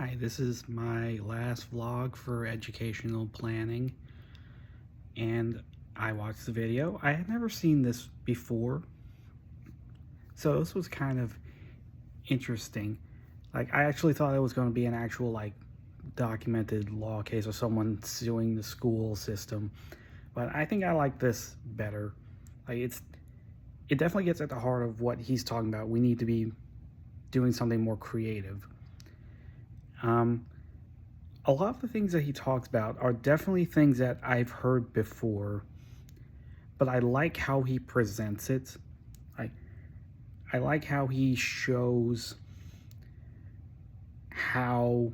Hi, this is my last vlog for educational planning, and I watched the video. I had never seen this before, so this was kind of interesting. Like, I actually thought it was going to be an actual, documented law case or someone suing the school system, but I think I like this better. It definitely gets at the heart of what he's talking about. We need to be doing something more creative. A lot of the things that he talks about are definitely things that I've heard before, but I like how he presents it. I, I like how he shows how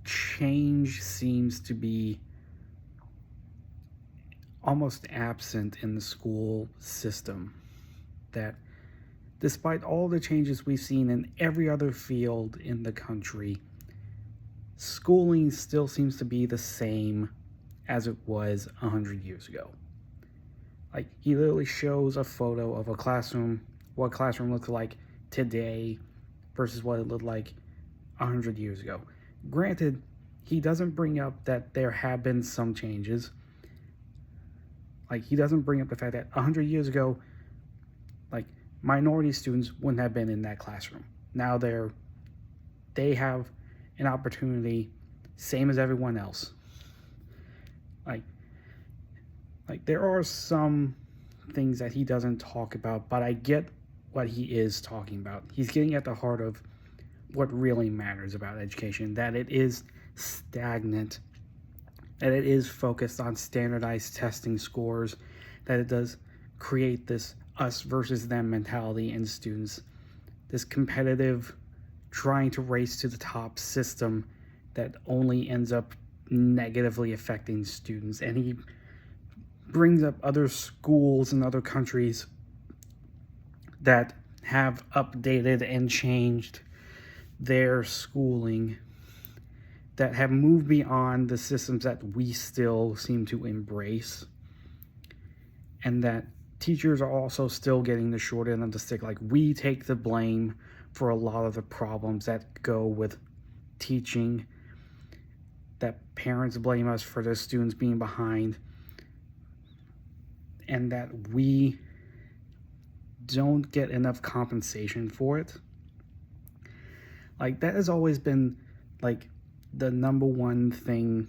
change seems to be almost absent in the school system. That despite all the changes we've seen in every other field in the country, schooling still seems to be the same as it was 100 years ago. Like, he literally shows a photo of a classroom, what classroom looks like today versus what it looked like 100 years ago. Granted, he doesn't bring up that there have been some changes. Like, he doesn't bring up the fact that 100 years ago, minority students wouldn't have been in that classroom. Now they have an opportunity, same as everyone else. Like there are some things that he doesn't talk about, but I get what he is talking about. He's getting at the heart of what really matters about education, that it is stagnant, that it is focused on standardized testing scores, that it does create this us versus them mentality in students, this competitive trying to race to the top system that only ends up negatively affecting students. And he brings up other schools in other countries that have updated and changed their schooling, that have moved beyond the systems that we still seem to embrace, and that teachers are also still getting the short end of the stick. Like, we take the blame for a lot of the problems that go with teaching, that parents blame us for their students being behind, and that we don't get enough compensation for it. Like, that has always been the number one thing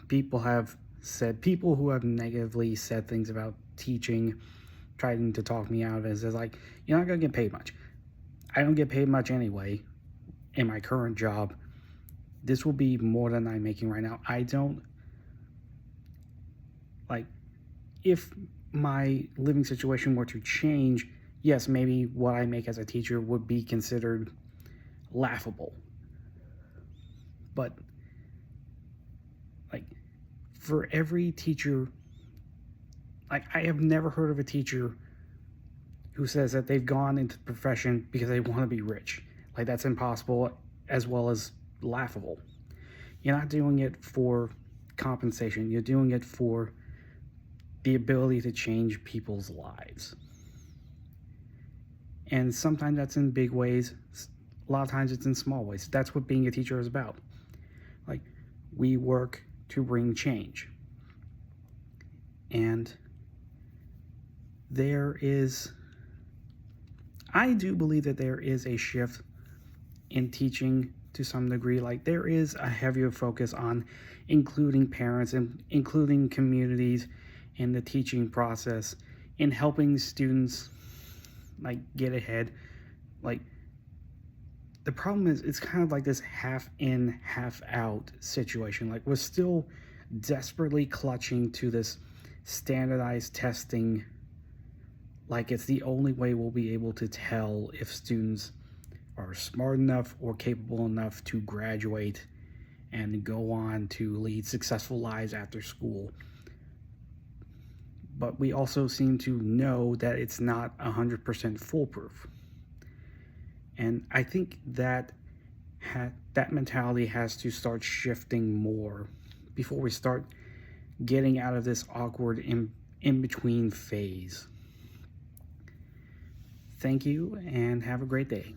people have said. People who have negatively said things about teaching, trying to talk me out of it, is like, you're not gonna get paid much. I don't get paid much anyway in my current job. This will be more than I'm making right now. I don't, if my living situation were to change, yes, maybe what I make as a teacher would be considered laughable. But for every teacher, I have never heard of a teacher who says that they've gone into the profession because they want to be rich. That's impossible as well as laughable. You're not doing it for compensation. You're doing it for the ability to change people's lives. And sometimes that's in big ways. A lot of times it's in small ways. That's what being a teacher is about. We work to bring change. And I do believe that there is a shift in teaching to some degree. There is a heavier focus on including parents and including communities in the teaching process, in helping students get ahead. The problem is, it's kind of like this half in, half out situation. We're still desperately clutching to this standardized testing, it's the only way we'll be able to tell if students are smart enough or capable enough to graduate and go on to lead successful lives after school. But we also seem to know that it's not 100% foolproof. And I think that that mentality has to start shifting more before we start getting out of this awkward in-between phase. Thank you, and have a great day.